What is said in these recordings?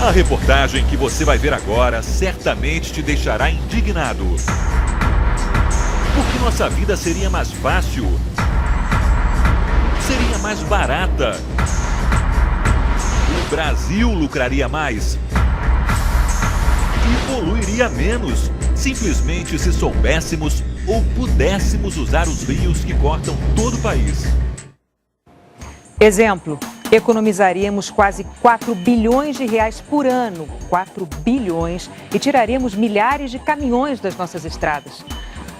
A reportagem que você vai ver agora certamente te deixará indignado. Porque nossa vida seria mais fácil, seria mais barata. O Brasil lucraria mais e poluiria menos, simplesmente se soubéssemos ou pudéssemos usar os rios que cortam todo o país. Exemplo, economizaríamos quase 4 bilhões de reais por ano, 4 bilhões, e tiraríamos milhares de caminhões das nossas estradas.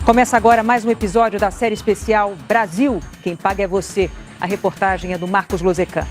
Começa agora mais um episódio da série especial Brasil, quem paga é você. A reportagem é do Marcos Lozecan.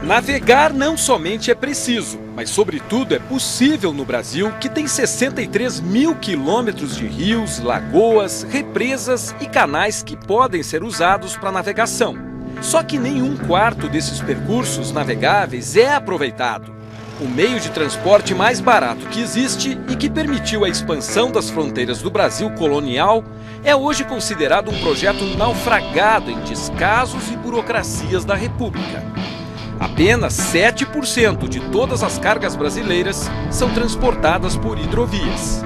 Navegar não somente é preciso, mas sobretudo é possível no Brasil, que tem 63 mil quilômetros de rios, lagoas, represas e canais que podem ser usados para navegação. Só que nem um quarto desses percursos navegáveis é aproveitado. O meio de transporte mais barato que existe e que permitiu a expansão das fronteiras do Brasil colonial é hoje considerado um projeto naufragado em descasos e burocracias da República. Apenas 7% de todas as cargas brasileiras são transportadas por hidrovias.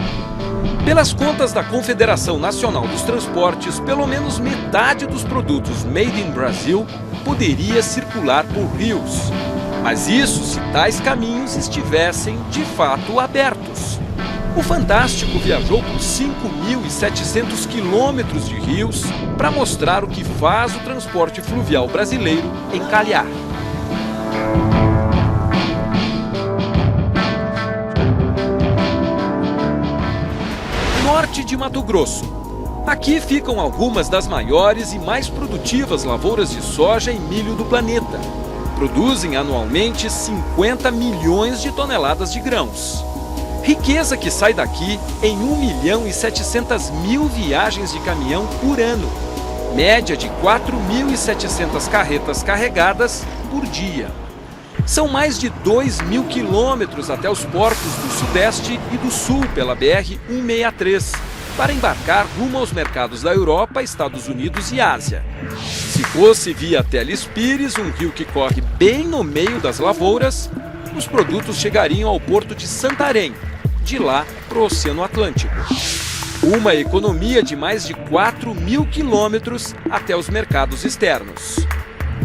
Pelas contas da Confederação Nacional dos Transportes, pelo menos metade dos produtos made in Brasil poderia circular por rios. Mas isso se tais caminhos estivessem, de fato, abertos. O Fantástico viajou por 5.700 quilômetros de rios para mostrar o que faz o transporte fluvial brasileiro encalhar. Norte de Mato Grosso. Aqui ficam algumas das maiores e mais produtivas lavouras de soja e milho do planeta. Produzem anualmente 50 milhões de toneladas de grãos. Riqueza que sai daqui em 1.700.000 viagens de caminhão por ano. Média de 4.700 carretas carregadas por dia. São mais de 2.000 quilômetros até os portos do Sudeste e do Sul pela BR-163, para embarcar rumo aos mercados da Europa, Estados Unidos e Ásia. Se fosse via Teles Pires, um rio que corre bem no meio das lavouras, os produtos chegariam ao porto de Santarém, de lá para o Oceano Atlântico. Uma economia de mais de 4.000 quilômetros até os mercados externos.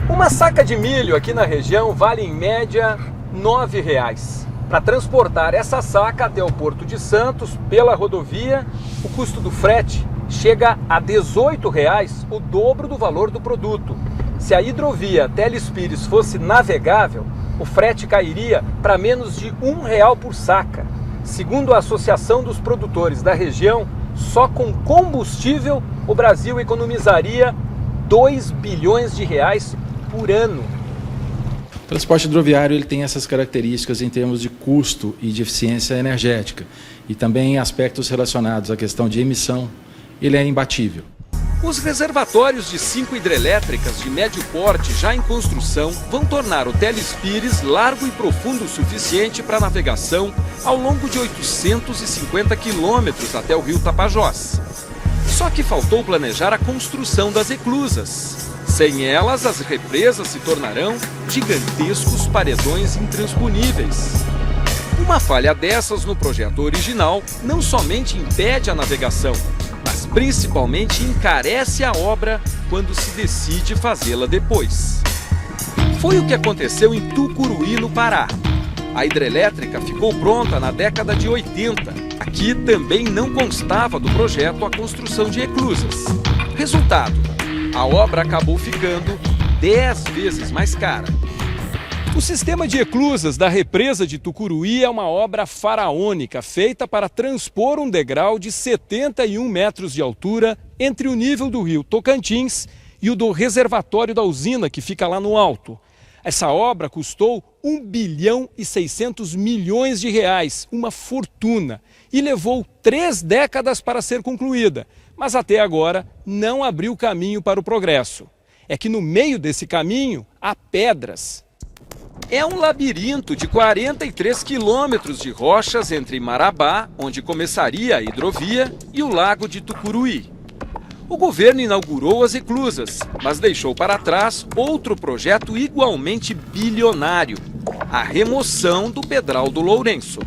Uma saca de milho aqui na região vale em média R$ 9,00. Para transportar essa saca até o Porto de Santos pela rodovia, o custo do frete chega a R$ 18,00, o dobro do valor do produto. Se a hidrovia Teles Pires fosse navegável, o frete cairia para menos de R$ 1,00 por saca. Segundo a Associação dos Produtores da região, só com combustível o Brasil economizaria R$ 2 bilhões de reais por ano. O transporte hidroviário ele tem essas características em termos de custo e de eficiência energética e também em aspectos relacionados à questão de emissão, ele é imbatível. Os reservatórios de 5 hidrelétricas de médio porte já em construção vão tornar o Teles Pires largo e profundo o suficiente para navegação ao longo de 850 quilômetros até o rio Tapajós. Só que faltou planejar a construção das eclusas. Sem elas, as represas se tornarão gigantescos paredões intransponíveis. Uma falha dessas no projeto original não somente impede a navegação, mas principalmente encarece a obra quando se decide fazê-la depois. Foi o que aconteceu em Tucuruí, no Pará. A hidrelétrica ficou pronta na década de 80. Aqui também não constava do projeto a construção de eclusas. Resultado: a obra acabou ficando 10 vezes mais cara. O sistema de eclusas da represa de Tucuruí é uma obra faraônica feita para transpor um degrau de 71 metros de altura entre o nível do rio Tocantins e o do reservatório da usina, que fica lá no alto. Essa obra custou 1 bilhão e 600 milhões de reais, uma fortuna, e levou 3 décadas para ser concluída, mas até agora não abriu caminho para o progresso. É que no meio desse caminho há pedras. É um labirinto de 43 quilômetros de rochas entre Marabá, onde começaria a hidrovia, e o lago de Tucuruí. O governo inaugurou as eclusas, mas deixou para trás outro projeto igualmente bilionário. a remoção do Pedral do Lourenço.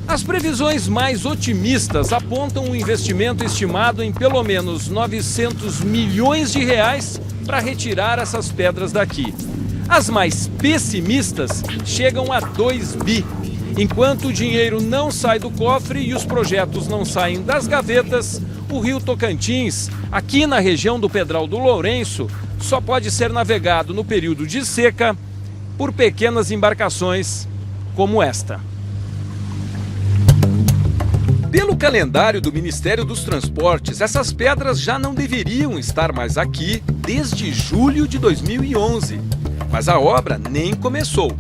As previsões mais otimistas apontam um investimento estimado em pelo menos 900 milhões de reais para retirar essas pedras daqui. As mais pessimistas chegam a 2 bi. Enquanto o dinheiro não sai do cofre e os projetos não saem das gavetas, o rio Tocantins, aqui na região do Pedral do Lourenço, só pode ser navegado no período de seca por pequenas embarcações como esta. Pelo calendário do Ministério dos Transportes, essas pedras já não deveriam estar mais aqui desde julho de 2011. Mas a obra nem começou.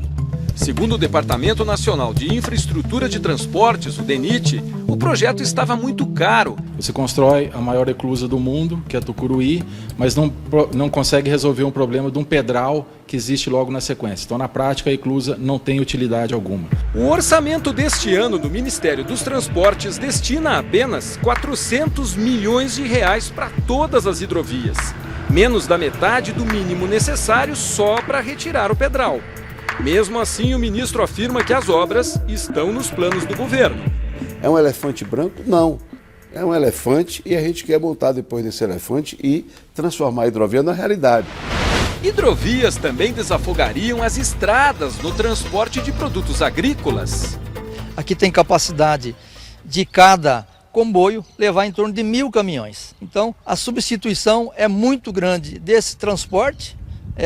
Segundo o Departamento Nacional de Infraestrutura de Transportes, o DENIT, o projeto estava muito caro. Você constrói a maior eclusa do mundo, que é a Tucuruí, mas não consegue resolver um problema de um pedral que existe logo na sequência. Então, na prática, a eclusa não tem utilidade alguma. O orçamento deste ano do Ministério dos Transportes destina apenas 400 milhões de reais para todas as hidrovias. Menos da metade do mínimo necessário só para retirar o pedral. Mesmo assim, o ministro afirma que as obras estão nos planos do governo. É um elefante branco? Não. É um elefante e a gente quer montar depois desse elefante e transformar a hidrovia na realidade. Hidrovias também desafogariam as estradas no transporte de produtos agrícolas. Aqui tem capacidade de cada comboio levar em torno de 1.000 caminhões. Então, a substituição é muito grande desse transporte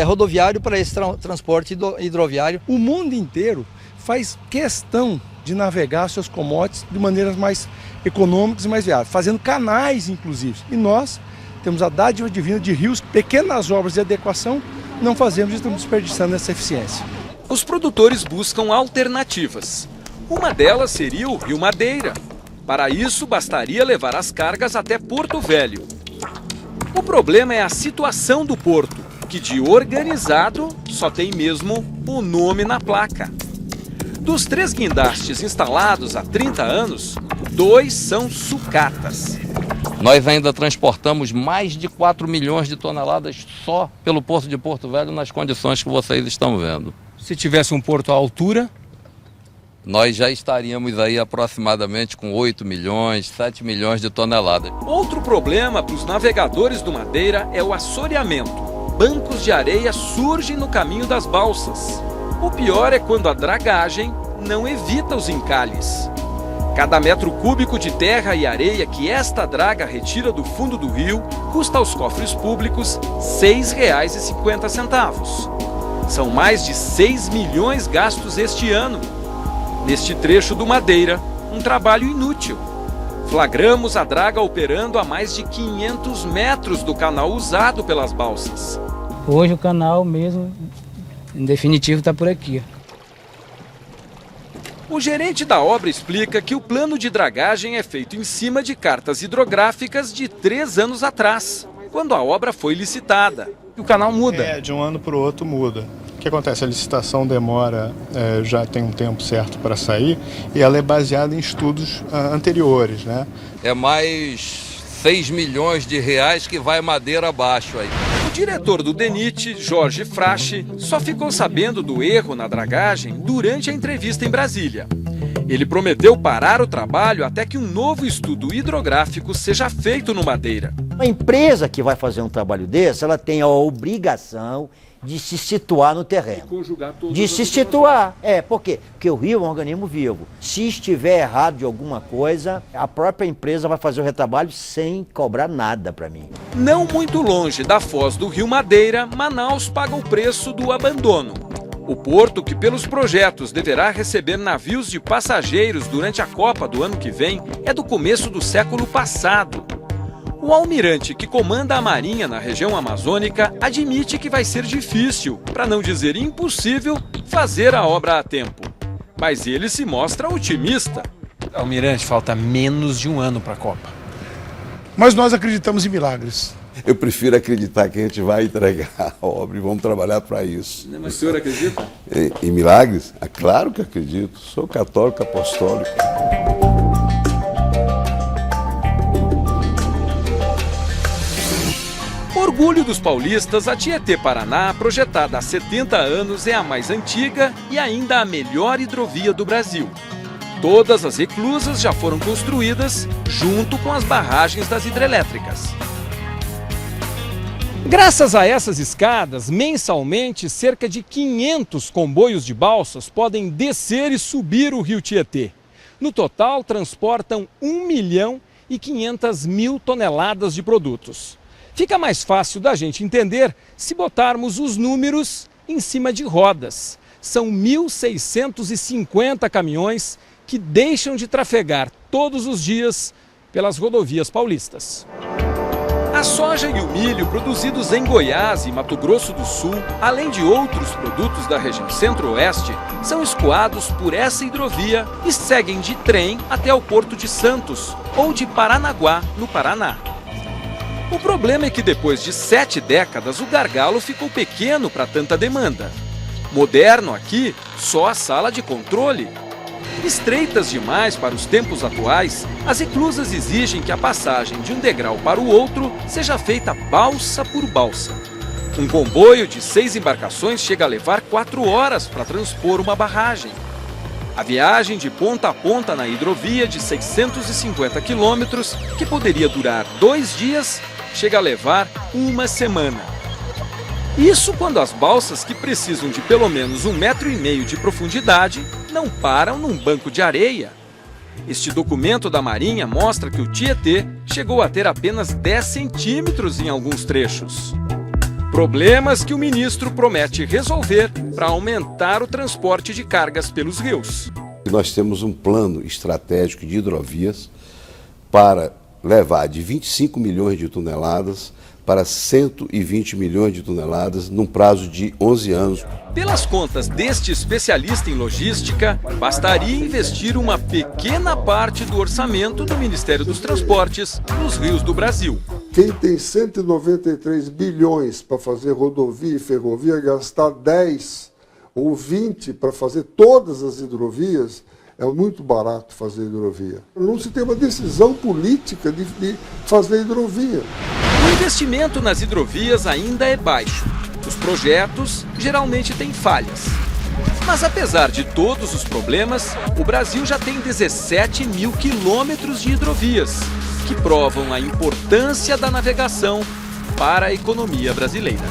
rodoviário para esse transporte hidroviário. O mundo inteiro faz questão de navegar seus commodities de maneiras mais econômicas e mais viáveis, fazendo canais, inclusive. E nós temos a dádiva divina de rios, pequenas obras de adequação, não fazemos e estamos desperdiçando essa eficiência. Os produtores buscam alternativas. Uma delas seria o Rio Madeira. Para isso, bastaria levar as cargas até Porto Velho. O problema é a situação do porto, que de organizado só tem mesmo o nome na placa. Dos 3 guindastes instalados há 30 anos, 2 são sucatas. Nós ainda transportamos mais de 4 milhões de toneladas só pelo Porto de Porto Velho nas condições que vocês estão vendo. Se tivesse um porto à altura, nós já estaríamos aí aproximadamente com 8 milhões, 7 milhões de toneladas. Outro problema para os navegadores do Madeira é o assoreamento. Bancos de areia surgem no caminho das balsas. O pior é quando a dragagem não evita os encalhes. Cada metro cúbico de terra e areia que esta draga retira do fundo do rio custa aos cofres públicos R$ 6,50. São mais de 6 milhões gastos este ano. Neste trecho do Madeira, um trabalho inútil. Flagramos a draga operando a mais de 500 metros do canal usado pelas balsas. Hoje o canal mesmo, em definitivo, está por aqui. O gerente da obra explica que o plano de dragagem é feito em cima de cartas hidrográficas de 3 anos atrás, quando a obra foi licitada. E o canal muda. De um ano para o outro muda. O que acontece? A licitação demora, já tem um tempo certo para sair, e ela é baseada em estudos anteriores, né? É mais 6 milhões de reais que vai Madeira abaixo aí. O diretor do DENIT, Jorge Frache, só ficou sabendo do erro na dragagem durante a entrevista em Brasília. Ele prometeu parar o trabalho até que um novo estudo hidrográfico seja feito no Madeira. A empresa que vai fazer um trabalho desse, ela tem a obrigação de se situar no terreno. De se situar. Por quê? Porque o rio é um organismo vivo. Se estiver errado de alguma coisa, a própria empresa vai fazer o retrabalho sem cobrar nada para mim. Não muito longe da foz do rio Madeira, Manaus paga o preço do abandono. O porto, que pelos projetos deverá receber navios de passageiros durante a Copa do ano que vem, é do começo do século passado. O almirante que comanda a Marinha na região amazônica admite que vai ser difícil, para não dizer impossível, fazer a obra a tempo. Mas ele se mostra otimista. Almirante, falta menos de um ano para a Copa. Mas nós acreditamos em milagres. Eu prefiro acreditar que a gente vai entregar a obra e vamos trabalhar para isso. Mas o senhor acredita? Em milagres? Claro que acredito. Sou católico apostólico. orgulho dos paulistas, a Tietê-Paraná, projetada há 70 anos, é a mais antiga e ainda a melhor hidrovia do Brasil. Todas as reclusas já foram construídas junto com as barragens das hidrelétricas. Graças a essas escadas, mensalmente, cerca de 500 comboios de balsas podem descer e subir o rio Tietê. No total, transportam 1.500.000 toneladas de produtos. Fica mais fácil da gente entender se botarmos os números em cima de rodas. São 1.650 caminhões que deixam de trafegar todos os dias pelas rodovias paulistas. A soja e o milho produzidos em Goiás e Mato Grosso do Sul, além de outros produtos da região centro-oeste, são escoados por essa hidrovia e seguem de trem até o Porto de Santos ou de Paranaguá, no Paraná. O problema é que depois de 7 décadas o gargalo ficou pequeno para tanta demanda. Moderno aqui, só a sala de controle. Estreitas demais para os tempos atuais, as reclusas exigem que a passagem de um degrau para o outro seja feita balsa por balsa. Um comboio de 6 embarcações chega a levar 4 horas para transpor uma barragem. A viagem de ponta a ponta na hidrovia de 650 quilômetros, que poderia durar 2 dias, chega a levar 1 semana. Isso quando as balsas, que precisam de pelo menos 1,5 metro de profundidade, não param num banco de areia. Este documento da Marinha mostra que o Tietê chegou a ter apenas 10 centímetros em alguns trechos. Problemas que o ministro promete resolver para aumentar o transporte de cargas pelos rios. Nós temos um plano estratégico de hidrovias para levar de 25 milhões de toneladas para 120 milhões de toneladas num prazo de 11 anos. Pelas contas deste especialista em logística, bastaria investir uma pequena parte do orçamento do Ministério dos Transportes nos rios do Brasil. Quem tem 193 bilhões para fazer rodovia e ferrovia, gastar 10 ou 20 para fazer todas as hidrovias, é muito barato fazer hidrovia. Não se tem uma decisão política de fazer hidrovia. O investimento nas hidrovias ainda é baixo. Os projetos geralmente têm falhas. Mas apesar de todos os problemas, o Brasil já tem 17 mil quilômetros de hidrovias, que provam a importância da navegação para a economia brasileira.